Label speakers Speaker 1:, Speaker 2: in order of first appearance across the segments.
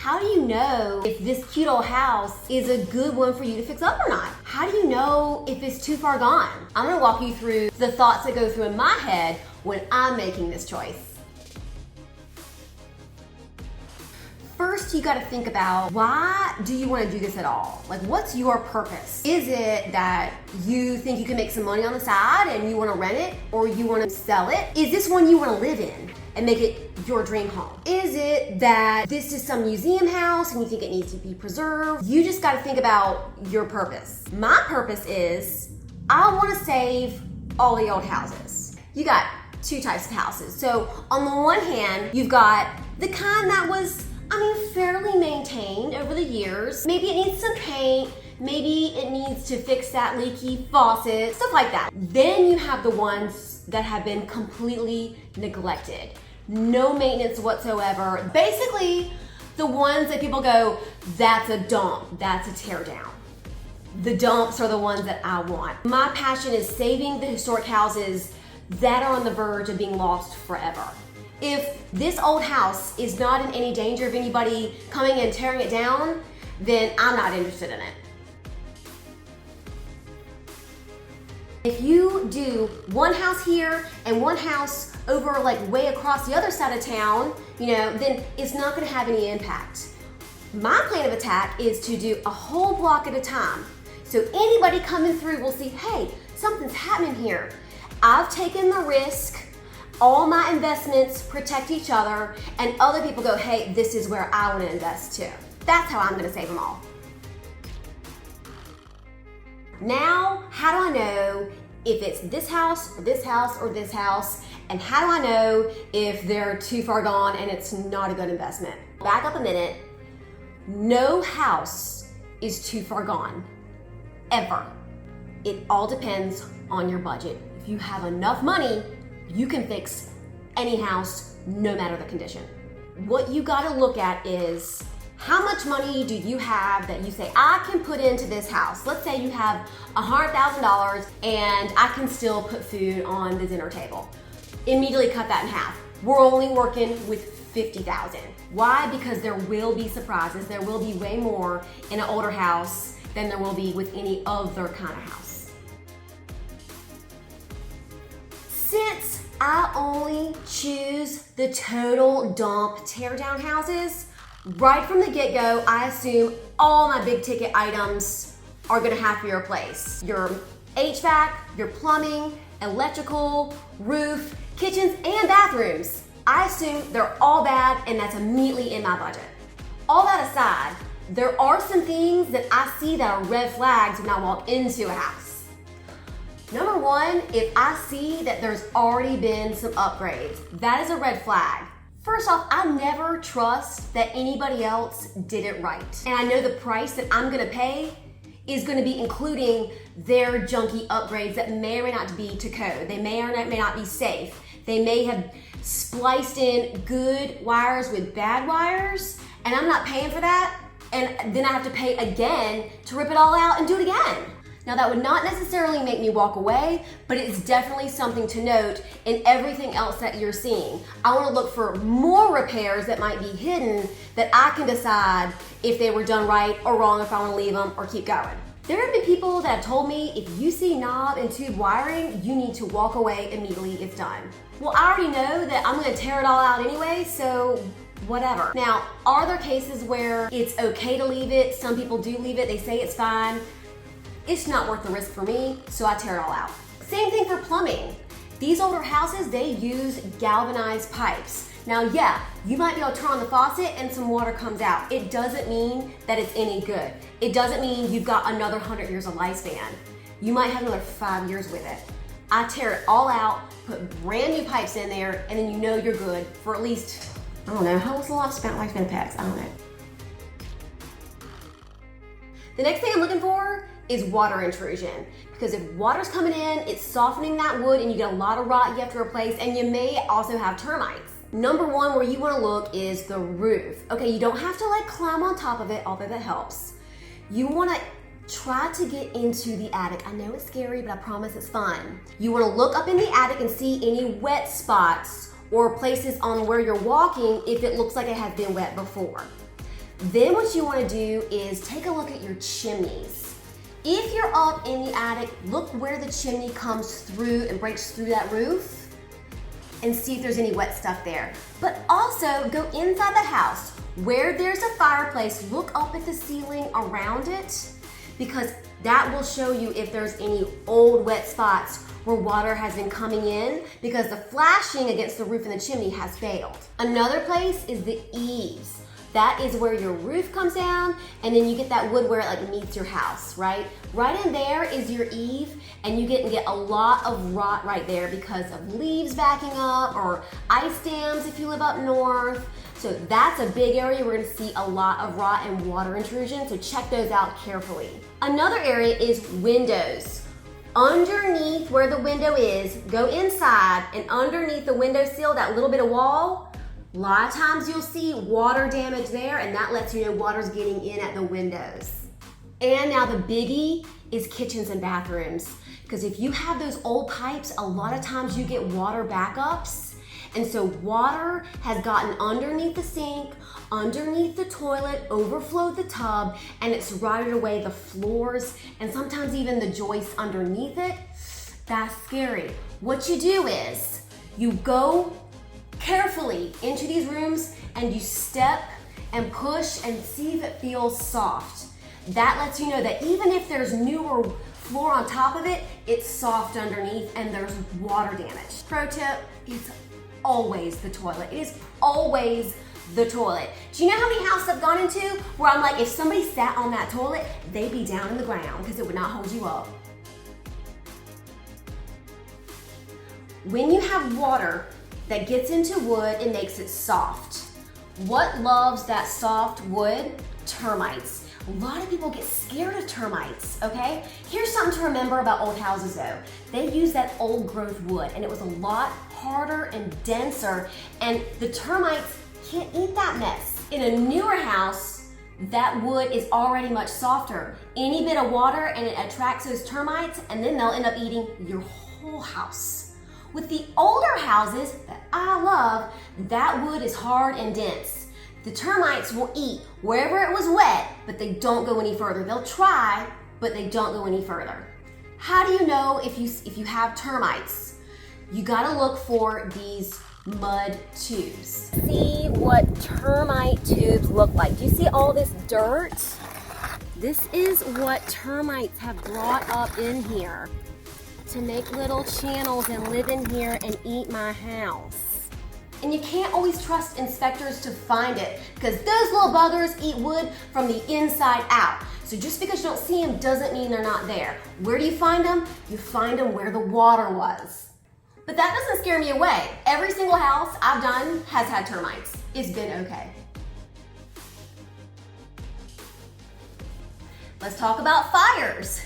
Speaker 1: How do you know if this cute old house is a good one for you to fix up or not? How do you know if it's too far gone? I'm gonna walk you through the thoughts that go through in my head when I'm making this choice. First, you gotta think about, why do you wanna do this at all? Like, what's your purpose? Is it that you think you can make some money on the side and you wanna rent it, or you wanna sell it? Is this one you wanna live in and make it your dream home? Is it that this is some museum house and you think it needs to be preserved? You just gotta think about your purpose. My purpose is, I wanna save all the old houses. You got two types of houses. So on the one hand, you've got the kind that was, fairly maintained over the years. Maybe it needs some paint, maybe it needs to fix that leaky faucet, stuff like that. Then you have the ones that have been completely neglected. No maintenance whatsoever. Basically, the ones that people go, that's a dump, that's a tear down. The dumps are the ones that I want. My passion is saving the historic houses that are on the verge of being lost forever. If this old house is not in any danger of anybody coming and tearing it down, then I'm not interested in it. If you do one house here and one house over like way across the other side of town, then it's not gonna have any impact. My plan of attack is to do a whole block at a time. So anybody coming through will see, hey, something's happening here. I've taken the risk. All my investments protect each other, and other people go, hey, this is where I want to invest too. That's how I'm going to save them all. Now, how do I know if it's this house or this house or this house? And how do I know if they're too far gone and it's not a good investment? Back up a minute. No house is too far gone, ever. It all depends on your budget. If you have enough money, you can fix any house, no matter the condition. What you gotta look at is, how much money do you have that you say, I can put into this house? Let's say you have $100,000 and I can still put food on the dinner table. Immediately cut that in half. We're only working with $50,000. Why? Because there will be surprises. There will be way more in an older house than there will be with any other kind of house. Since I only choose the total dump tear down houses, right from the get-go, I assume all my big ticket items are gonna have to be replaced. Your HVAC, your plumbing, electrical, roof, kitchens, and bathrooms. I assume they're all bad and that's immediately in my budget. All that aside, there are some things that I see that are red flags when I walk into a house. Number one, if I see that there's already been some upgrades, that is a red flag. First off, I never trust that anybody else did it right. And I know the price that I'm gonna pay is gonna be including their junky upgrades that may or may not be to code. They may or may not be safe. They may have spliced in good wires with bad wires, and I'm not paying for that, and then I have to pay again to rip it all out and do it again. Now that would not necessarily make me walk away, but it's definitely something to note in everything else that you're seeing. I want to look for more repairs that might be hidden that I can decide if they were done right or wrong, if I want to leave them or keep going. There have been people that have told me, if you see knob and tube wiring, you need to walk away immediately, it's done. Well, I already know that I'm going to tear it all out anyway, so whatever. Now, are there cases where it's okay to leave it? Some people do leave it, they say it's fine. It's not worth the risk for me, so I tear it all out. Same thing for plumbing. These older houses, they use galvanized pipes. Now, yeah, you might be able to turn on the faucet and some water comes out. It doesn't mean that it's any good. It doesn't mean you've got another 100 years of lifespan. You might have another 5 years with it. I tear it all out, put brand new pipes in there, and then you know you're good for at least, I don't know, how long's the lifespan of pets? I don't know. The next thing I'm looking for is water intrusion. Because if water's coming in, it's softening that wood and you get a lot of rot you have to replace, and you may also have termites. Number one where you want to look is the roof. Okay, you don't have to like climb on top of it, although that helps. You want to try to get into the attic. I know it's scary, but I promise it's fun. You want to look up in the attic and see any wet spots or places on where you're walking if it looks like it has been wet before. Then what you want to do is take a look at your chimneys. If you're up in the attic, look where the chimney comes through and breaks through that roof and see if there's any wet stuff there. But also go inside the house. Where there's a fireplace, look up at the ceiling around it, because that will show you if there's any old wet spots where water has been coming in, because the flashing against the roof and the chimney has failed. Another place is the eaves. That is where your roof comes down, and then you get that wood where it like meets your house, right? Right in there is your eave, and you get a lot of rot right there because of leaves backing up or ice dams if you live up north. So that's a big area. We're gonna see a lot of rot and water intrusion, so check those out carefully. Another area is windows. Underneath where the window is, go inside, and underneath the windowsill, that little bit of wall, a lot of times you'll see water damage there, and that lets you know water's getting in at the windows. And now the biggie is kitchens and bathrooms. Because if you have those old pipes, a lot of times you get water backups. And so water has gotten underneath the sink, underneath the toilet, overflowed the tub, and it's rotted away the floors and sometimes even the joists underneath it. That's scary. What you do is you go carefully into these rooms and you step and push and see if it feels soft. That lets you know that even if there's newer floor on top of it, it's soft underneath and there's water damage. Pro tip, it's always the toilet. It is always the toilet. Do you know how many houses I've gone into where I'm like, if somebody sat on that toilet, they'd be down in the ground because it would not hold you up. When you have water that gets into wood, it makes it soft. What loves that soft wood? Termites. A lot of people get scared of termites, okay? Here's something to remember about old houses though. They use that old growth wood and it was a lot harder and denser, and the termites can't eat that mess. In a newer house, that wood is already much softer. Any bit of water and it attracts those termites, and then they'll end up eating your whole house. With the older houses that I love, that wood is hard and dense. The termites will eat wherever it was wet, but they don't go any further. They'll try, but they don't go any further. How do you know if you have termites? You gotta look for these mud tubes. See what termite tubes look like. Do you see all this dirt? This is what termites have brought up in here to make little channels and live in here and eat my house. And you can't always trust inspectors to find it, because those little buggers eat wood from the inside out. So just because you don't see them doesn't mean they're not there. Where do you find them? You find them where the water was. But that doesn't scare me away. Every single house I've done has had termites. It's been okay. Let's talk about fires.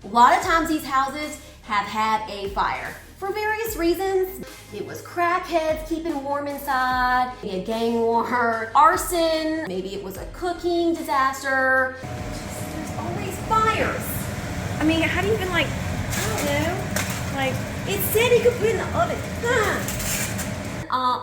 Speaker 1: A lot of times these houses have had a fire for various reasons. It was crackheads keeping warm inside, maybe a gang war, arson, maybe it was a cooking disaster. There's always fires.
Speaker 2: I mean, how do you even I don't know, it said you could put it in the oven.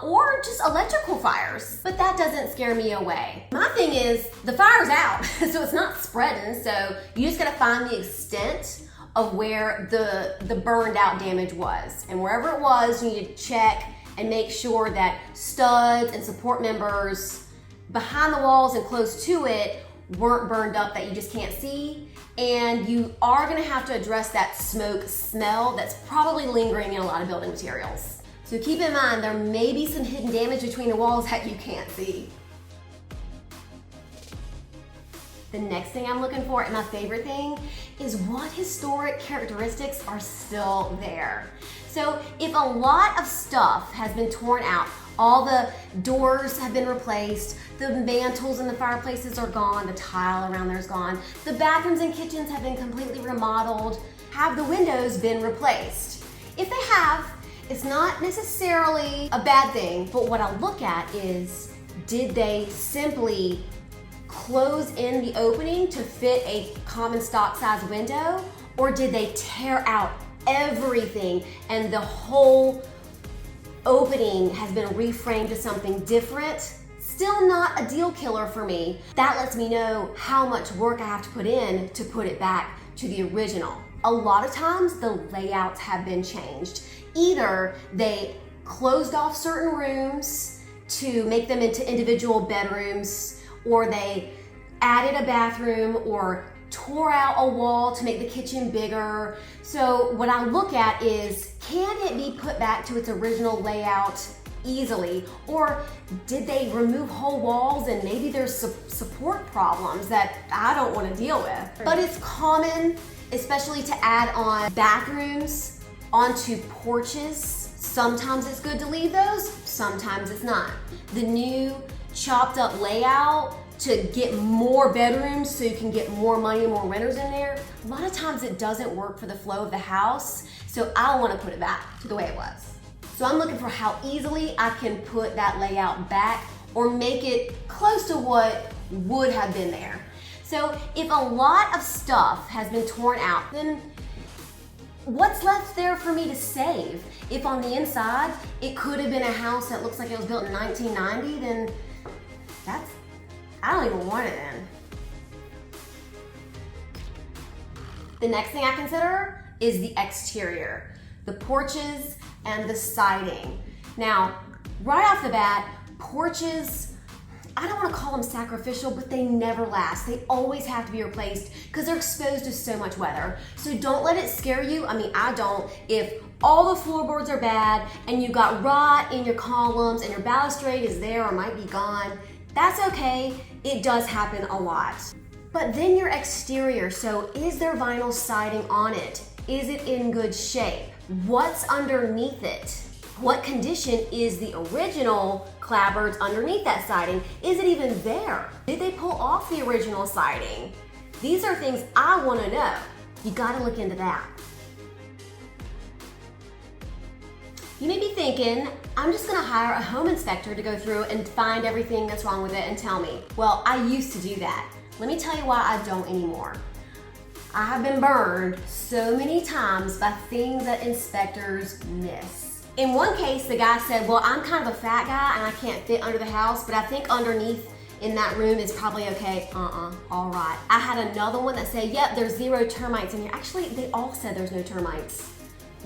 Speaker 1: Or just electrical fires, but that doesn't scare me away. My thing is, the fire's out, so it's not spreading, so you just gotta find the extent of where the burned out damage was. And wherever it was, you need to check and make sure that studs and support members behind the walls and close to it weren't burned up that you just can't see. And you are gonna have to address that smoke smell that's probably lingering in a lot of building materials. So keep in mind, there may be some hidden damage between the walls that you can't see. The next thing I'm looking for, and my favorite thing, is what historic characteristics are still there. So if a lot of stuff has been torn out, all the doors have been replaced, the mantles in the fireplaces are gone, the tile around there is gone, the bathrooms and kitchens have been completely remodeled, have the windows been replaced? If they have, it's not necessarily a bad thing, but what I look at is, did they simply close in the opening to fit a common stock size window, or did they tear out everything and the whole opening has been reframed to something different? Still not a deal killer for me. That lets me know how much work I have to put in to put it back to the original. A lot of times the layouts have been changed. Either they closed off certain rooms to make them into individual bedrooms, or they added a bathroom or tore out a wall to make the kitchen bigger. So what I look at is, can it be put back to its original layout easily, or did they remove whole walls and maybe there's support problems that I don't want to deal with. But it's common, especially to add on bathrooms onto porches. Sometimes it's good to leave those, sometimes it's not. The new chopped up layout to get more bedrooms so you can get more money and more renters in there, a lot of times it doesn't work for the flow of the house, so I want to put it back to the way it was. So I'm looking for how easily I can put that layout back or make it close to what would have been there. So if a lot of stuff has been torn out, then what's left there for me to save? If on the inside it could have been a house that looks like it was built in 1990, then I don't even want it then. The next thing I consider is the exterior, the porches and the siding. Now, right off the bat, porches, I don't want to call them sacrificial, but they never last. They always have to be replaced because they're exposed to so much weather. So don't let it scare you. I mean, I don't. If all the floorboards are bad and you got rot in your columns and your balustrade is there or might be gone, that's okay. It does happen a lot. But then your exterior, so is there vinyl siding on it? Is it in good shape? What's underneath it? What condition is the original clapboards underneath that siding? Is it even there? Did they pull off the original siding? These are things I want to know. You gotta look into that. You may be thinking, I'm just gonna hire a home inspector to go through and find everything that's wrong with it and tell me. Well, I used to do that. Let me tell you why I don't anymore. I have been burned so many times by things that inspectors miss. In one case, the guy said, well, I'm kind of a fat guy and I can't fit under the house, but I think underneath in that room is probably okay. All right. I had another one that said, yep, there's 0 termites in here. Actually, they all said there's no termites,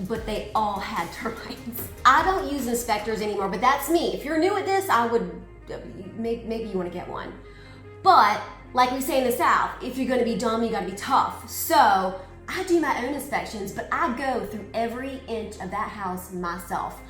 Speaker 1: but they all had termites. I don't use inspectors anymore, but that's me. If you're new at this, I would, maybe you want to get one. But like we say in the South, if you're gonna be dumb, you gotta be tough. So I do my own inspections, but I go through every inch of that house myself,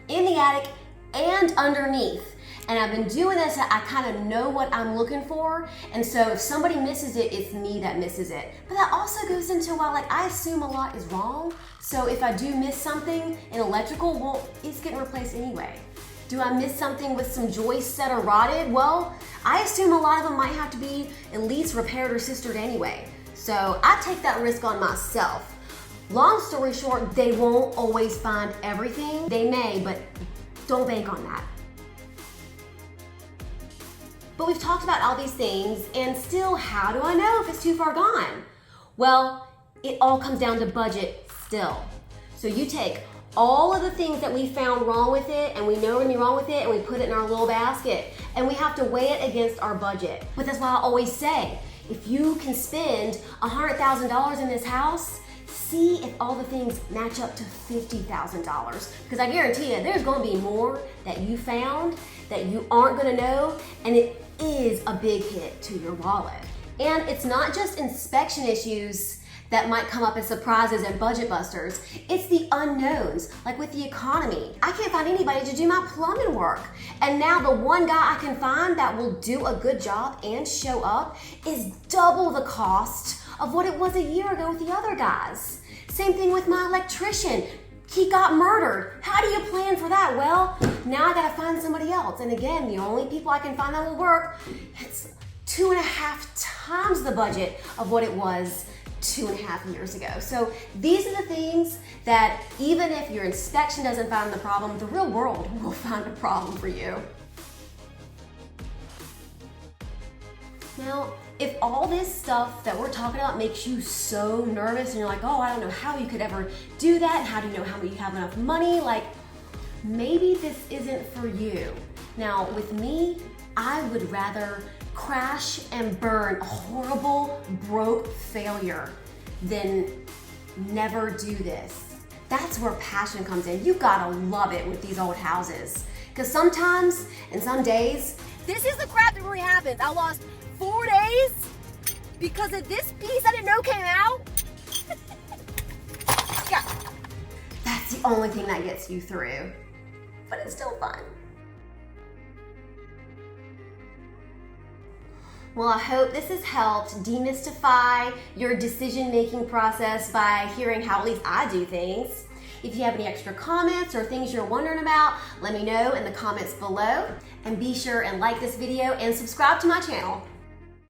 Speaker 1: in the attic and underneath. And I've been doing this, I kind of know what I'm looking for. And so if somebody misses it, it's me that misses it. But that also goes into why, like, I assume a lot is wrong. So if I do miss something in electrical, well, it's getting replaced anyway. Do I miss something with some joists that are rotted? Well, I assume a lot of them might have to be at least repaired or sistered anyway. So I take that risk on myself. Long story short, they won't always find everything. They may, but don't bank on that. But we've talked about all these things, and still, how do I know if it's too far gone? Well, it all comes down to budget still. So you take all of the things that we found wrong with it, and we know we're gonna be wrong with it, and we put it in our little basket, and we have to weigh it against our budget. But that's why I always say, if you can spend $100,000 in this house, see if all the things match up to $50,000. Because I guarantee you, there's gonna be more that you found that you aren't gonna know, and it is a big hit to your wallet. And it's not just inspection issues that might come up as surprises and budget busters. It's the unknowns, like with the economy. I can't find anybody to do my plumbing work. And now the one guy I can find that will do a good job and show up is double the cost of what it was a year ago with the other guys. Same thing with my electrician. He got murdered. How do you plan for that? Well, now I gotta find somebody else. And again, the only people I can find that will work, it's 2.5 times the budget of what it was 2.5 years ago. So these are the things that even if your inspection doesn't find the problem, the real world will find a problem for you. Now, if all this stuff that we're talking about makes you so nervous and you're like, oh, I don't know how you could ever do that, and how do you know how you have enough money, like, maybe this isn't for you. Now, with me, I would rather crash and burn a horrible, broke failure than never do this. That's where passion comes in. You gotta love it with these old houses. Because sometimes, and some days, this is the crap that really happens. I lost 4 days because of this piece I didn't know came out. Yeah. That's the only thing that gets you through. But it's still fun. Well, I hope this has helped demystify your decision-making process by hearing how at least I do things. If you have any extra comments or things you're wondering about, let me know in the comments below. And be sure and like this video and subscribe to my channel.